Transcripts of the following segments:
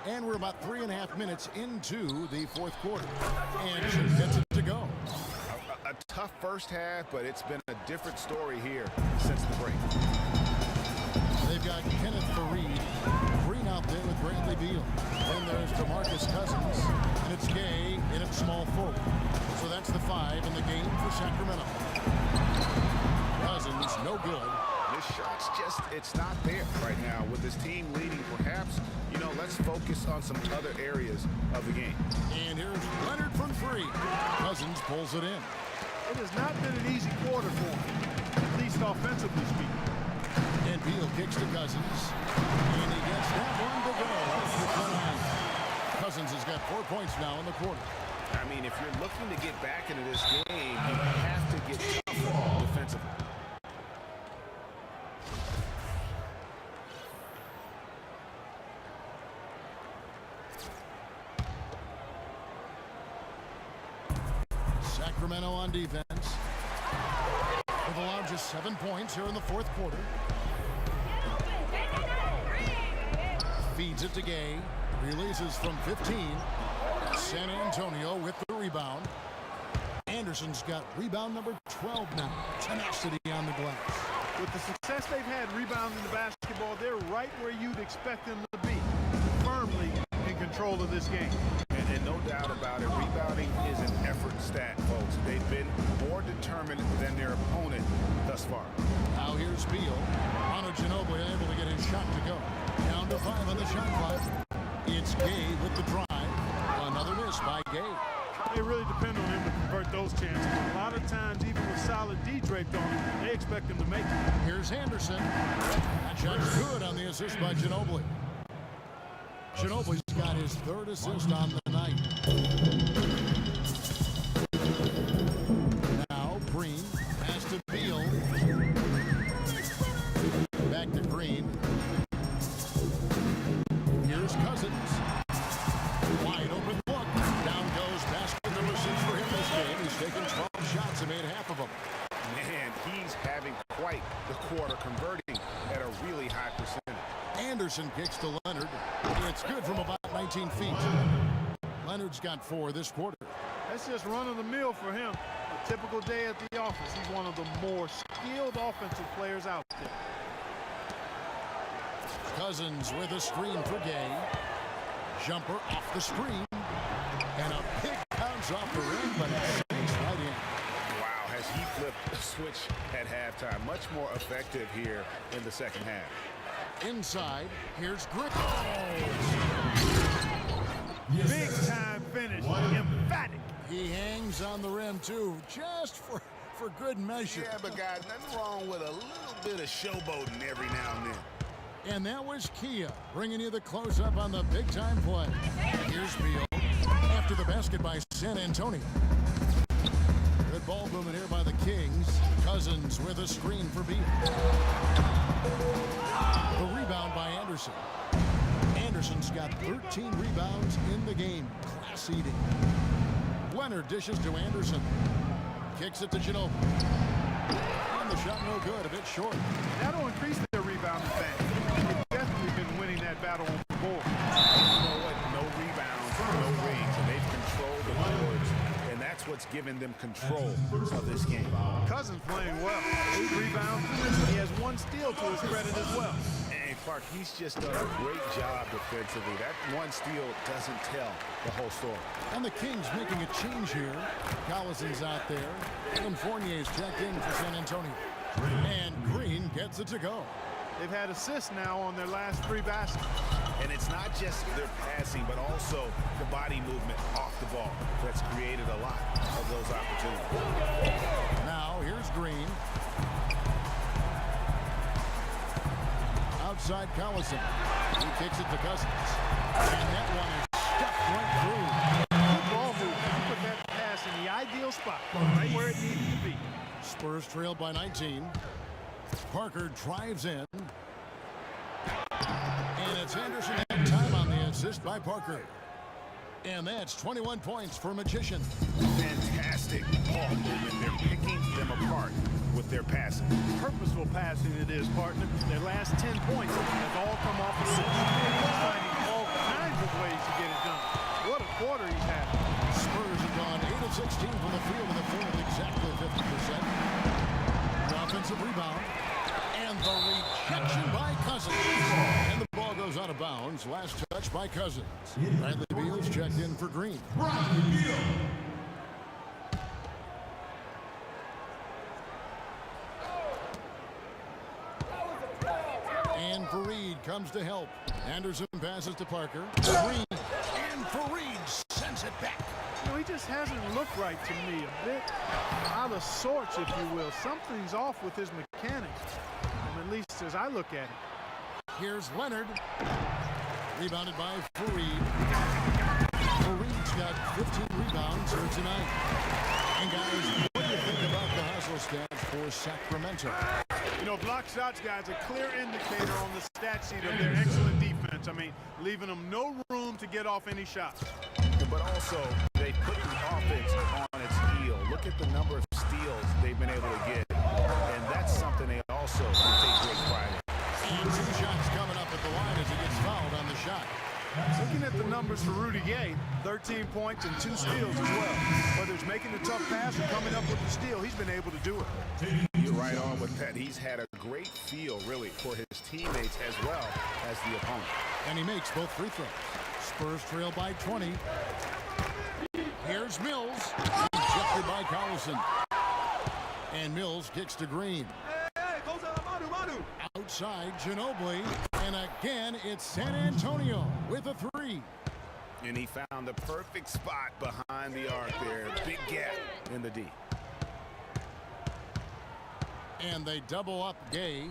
And we're about 3.5 minutes into the fourth quarter. Anderson gets it to go. A tough first half, but it's been a different story here since the break. They've got Kenneth Fareed, Green out there with Bradley Beal. Then there's DeMarcus Cousins, and it's Gay in at small forward. So that's the 5 in the game for Sacramento. Cousins, no good. This shot's just, it's not there right now. With this team leading, perhaps, let's focus on some other areas of the game. And here's Leonard from 3. Cousins pulls it in. It has not been an easy quarter for him, at least offensively speaking. And Beal kicks to Cousins. And he gets that one to go. Cousins has got 4 points now in the quarter. I mean, if you're looking to get back into this game, you have to get tougher defensively. Sacramento on defense. They've allowed just 7 points here in the fourth quarter. Feeds it to Gay. Releases from 15. San Antonio with the rebound. Anderson's got rebound number 12 now. Tenacity on the glass. With the success they've had rebounding the basketball, they're right where you'd expect them to be. Firmly in control of this game. And no doubt about it, rebounding is an effort stat, folks. They've been more determined than their opponent thus far. Now here's Beal. Ginobili able to get his shot to go. Down to 5 on the shot clock. It's Gay with the drive. Another miss by Gay. They really depend on him to convert those chances. A lot of times, even with solid D draped on him, they expect him to make it. Here's Anderson. That shot's good on the assist by Ginobili. Ginobili's got his 3rd assist on the night. Now Green pass to Beal. Back to Green. Here's Cousins. Wide open look. Down goes basket number 6 for him this game. He's taken 12 shots and made half of them. Man, he's having quite the quarter, converting at a really high percentage. Anderson kicks to Leonard. It's good from about 19 feet. Leonard's got 4 this quarter. That's just run-of-the-mill for him. A typical day at the office. He's one of the more skilled offensive players out there. Cousins with a screen for Gay. Jumper off the screen. And a pick counts off the rim, but it sinks right in. Wow, has he flipped the switch at halftime. Much more effective here in the second half. Inside, here's Griffin. Big time finish, emphatic. He hangs on the rim too, just for good measure. Yeah, but guys, nothing wrong with a little bit of showboating every now and then. And that was Kia bringing you the close-up on the big-time play. Here's Beal after the basket by San Antonio. Good ball movement here by the Kings. Cousins with a screen for Beal. The rebound by Anderson. Anderson's got 13 rebounds in the game. Class eating. Leonard dishes to Anderson. Kicks it to Ginobili. And the shot no good, a bit short. That'll increase their rebounding advantage. They've definitely been winning that battle on the board. You know what? No rebounds, no rings, and they've controlled the boards. And that's what's given them control of this game. Cousins playing well. 8 rebounds. He has 1 steal to his credit as well. And Clark, he's just done a great job defensively. That 1 steal doesn't tell the whole story. And the Kings making a change here. Collison's out there. And Fournier's checked in for San Antonio. And Green gets it to go. They've had assists now on their last 3 baskets. And it's not just their passing, but also the body movement off the ball that's created a lot of those opportunities. Now, here's Green. Outside Collison. He kicks it to Cousins. And that one is stuffed right through. Good ball movement. Put that pass in the ideal spot, right where it needed to be. Spurs trailed by 19. Parker drives in. And it's Anderson at time on the assist by Parker. And that's 21 points for Magician. Fantastic ball movement. They're picking them apart with their passing. Purposeful passing it is, partner. Their last 10 points have all come off assists. Finding all kinds hundred ways to get it done. What a quarter he's had. Spurs have gone 8 of 16 from the field in the fourth, exactly 50%. The offensive rebound. And the rejection by Cousins. And the ball goes out of bounds. Last touch by Cousins. Bradley Beal's checked in for Green. And Fareed comes to help. Anderson passes to Parker. Green. And Fareed sends it back. You know, he just hasn't looked right to me. A bit out of sorts, if you will. Something's off with his mechanics, at least as I look at it. Here's Leonard. Rebounded by Fareed. Fareed's got 15 rebounds here tonight. And guys, what do you think about the hustle stats for Sacramento? You know, block shots, guys, a clear indicator on the stat sheet of their excellent defense. I mean, leaving them no room to get off any shots. But also, they put the offense on its heel. Look at the number of steals they've been able to get. And that's something they also can take great pride in. And 2 shots coming up at the line as he gets fouled on the shot. Looking at the numbers for Rudy Gay, 13 points and 2 steals as well. Whether it's making the tough pass or coming up with the steal, he's been able to do it. You're right on with that. He's had a great feel, really, for his teammates as well as the opponent. And he makes both free throws. Spurs trail by 20. Here's Mills. Ejected by Collison. And Mills kicks to Green. Outside, Ginobili. And again, it's San Antonio with a 3. And he found the perfect spot behind the arc there. Big gap in the D. And they double up Gay.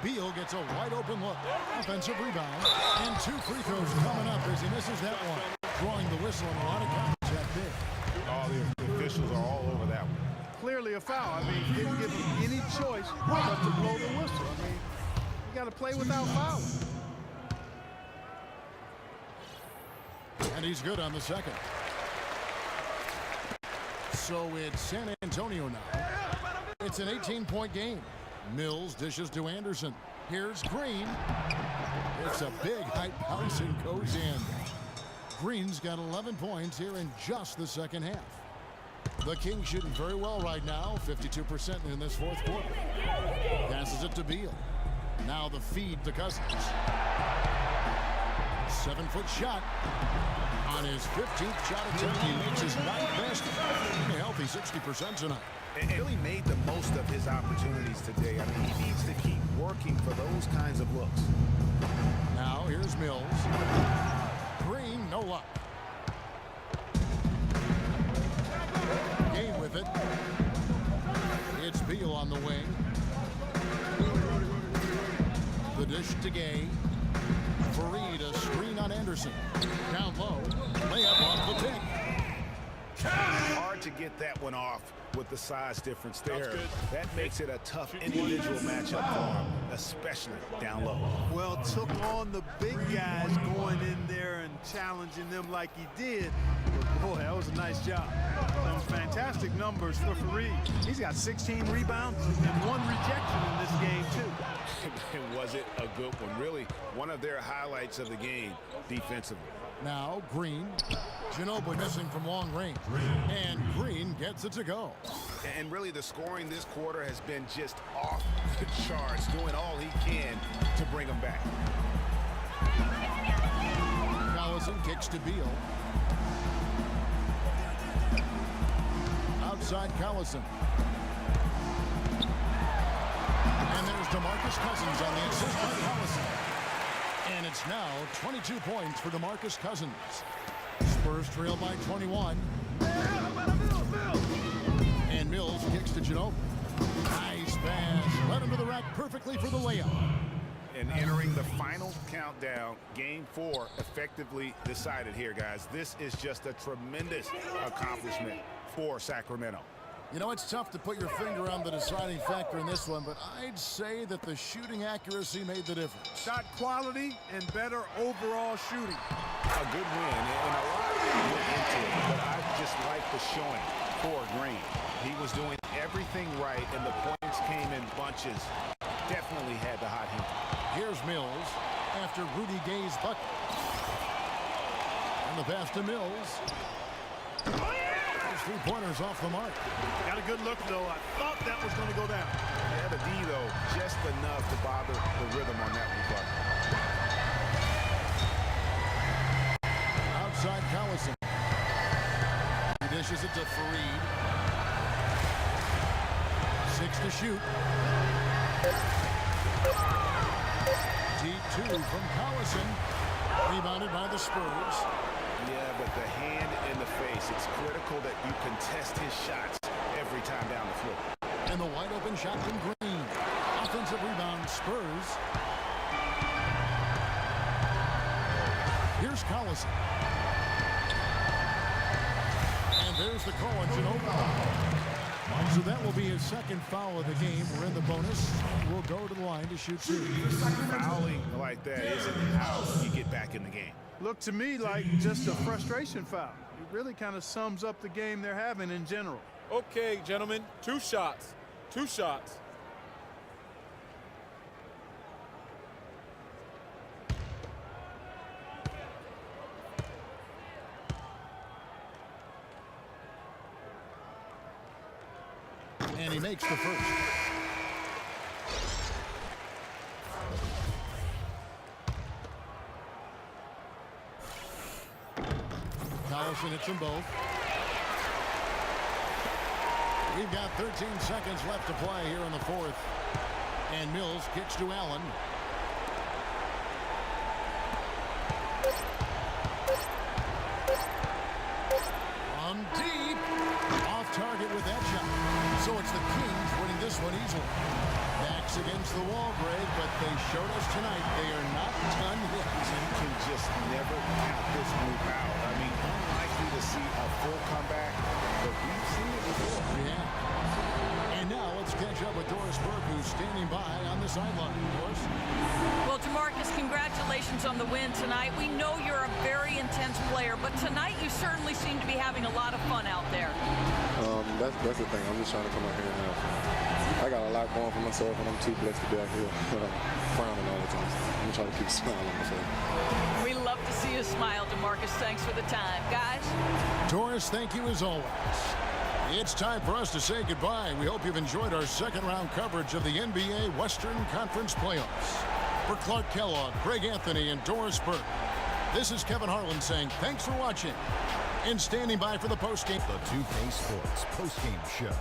Beal gets a wide open look. Offensive rebound. And 2 free throws coming up as he misses that one. Drawing the whistle and a lot of contact there. All the officials are all over that one. Clearly a foul. I mean, he didn't give him any choice but to blow the whistle. I mean, you got to play without fouling. And he's good on the second. So it's San Antonio now. It's an 18-point game. Mills dishes to Anderson. Here's Green. It's a big height bounce and goes in. Green's got 11 points here in just the second half. The Kings shooting very well right now, 52% in this fourth quarter. Passes it to Beal. Now the feed to Cousins. 7-foot shot. On his 15th shot attempt, he makes his 9th basket. A healthy 60% tonight. And really made the most of his opportunities today. I mean, he needs to keep working for those kinds of looks. Now here's Mills. Green, no luck. Game with it. It's Beal on the wing. The dish to Gay. Fareed, a screen on Anderson. Down low. Layup off the pick. Hard to get that one off with the size difference there. That makes it a tough individual matchup for him, especially down low. Well, took on the big guys going in there and challenging them like he did. But boy, that was a nice job. Some fantastic numbers for Fareed. He's got 16 rebounds and 1 rejection in this game, too. And was it a good one? Really, one of their highlights of the game defensively. Now Green. Ginobili missing from long range. And Green gets it to go. And really, the scoring this quarter has been just off the charts, doing all he can to bring them back. Collison kicks to Beal. Outside Collison. And there's DeMarcus Cousins on the assist by Collison. And it's now 22 points for DeMarcus Cousins. Spurs trail by 21. And Mills kicks to Ginobili. Nice pass. Led him to the rack perfectly for the layup. And entering the final countdown, game 4 effectively decided here, guys. This is just a tremendous accomplishment for Sacramento. You know, it's tough to put your finger on the deciding factor in this one, but I'd say that the shooting accuracy made the difference. Shot quality and better overall shooting. A good win, and a lot went into it, but I just like the showing for Green. He was doing everything right, and the points came in bunches. Definitely had the hot hand. Here's Mills after Rudy Gay's bucket. And the pass to Mills. Those three-pointers off the mark. Got a good look, though. I thought that was going to go down. Yeah, the D, though, just enough to bother the rhythm on that one, Clark. Outside Collison. He dishes it to Fareed. 6 to shoot. Deep 2 from Collison. Rebounded by the Spurs. Yeah, but the hand in the face. It's critical that you contest his shots every time down the floor. And the wide open shot from Green. Offensive rebound, Spurs. Here's Collison. And there's the call on Ginobili. So that will be his second foul of the game. We're in the bonus. We'll go to the line to shoot 2. Fouling like that isn't how you get back in the game. Looked to me like just a frustration foul. It really kind of sums up the game they're having in general. Okay, gentlemen, 2 shots. 2 shots. And he makes the first. Collison hits them both. We've got 13 seconds left to play here in the fourth. And Mills kicks to Allen. From deep. Off target with that shot. So it's the Kings winning this one easily. Backs against the wall, Greg, but they showed us tonight they are not done yet. You can just never count this group out. I mean, unlikely to see a full comeback, but we've seen it before. Yeah. And now let's catch up with Doris Burke, who's standing by on the sideline. Doris? Well, DeMarcus, congratulations on the win tonight. We know you're a very intense player, but tonight you certainly seem to be having a lot of fun out there. That's the thing. I'm just trying to come out here and have fun. I got a lot going for myself, and I'm too blessed to be out here frowning all the time. I'm trying to keep a smile on my face. We love to see you smile, DeMarcus. Thanks for the time. Guys? Doris, thank you as always. It's time for us to say goodbye. We hope you've enjoyed our second-round coverage of the NBA Western Conference Playoffs. For Clark Kellogg, Greg Anthony, and Doris Burke, this is Kevin Harlan saying thanks for watching and standing by for the postgame. The 2K Sports postgame show.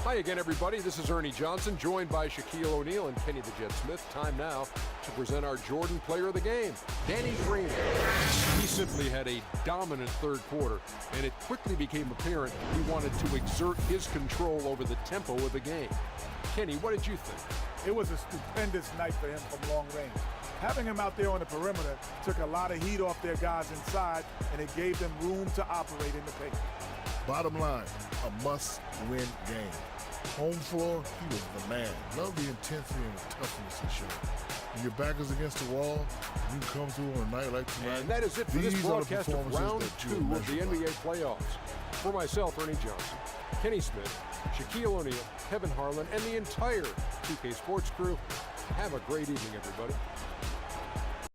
Hi again, everybody. This is Ernie Johnson, joined by Shaquille O'Neal and Kenny the Jet Smith. Time now to present our Jordan Player of the Game, Danny Green. He simply had a dominant third quarter, and it quickly became apparent he wanted to exert his control over the tempo of the game. Kenny, what did you think? It was a stupendous night for him from long range. Having him out there on the perimeter took a lot of heat off their guys inside, and it gave them room to operate in the paint. Bottom line, a must-win game. Home floor, he was the man. Love the intensity and the toughness he showed. When your back is against the wall, you can come through on a night like tonight. And that is it for this broadcast of round 2 of the NBA by. playoffs. For myself, Ernie Johnson, Kenny Smith, Shaquille O'Neal, Kevin Harlan, and the entire 2K Sports crew, have a great evening, everybody.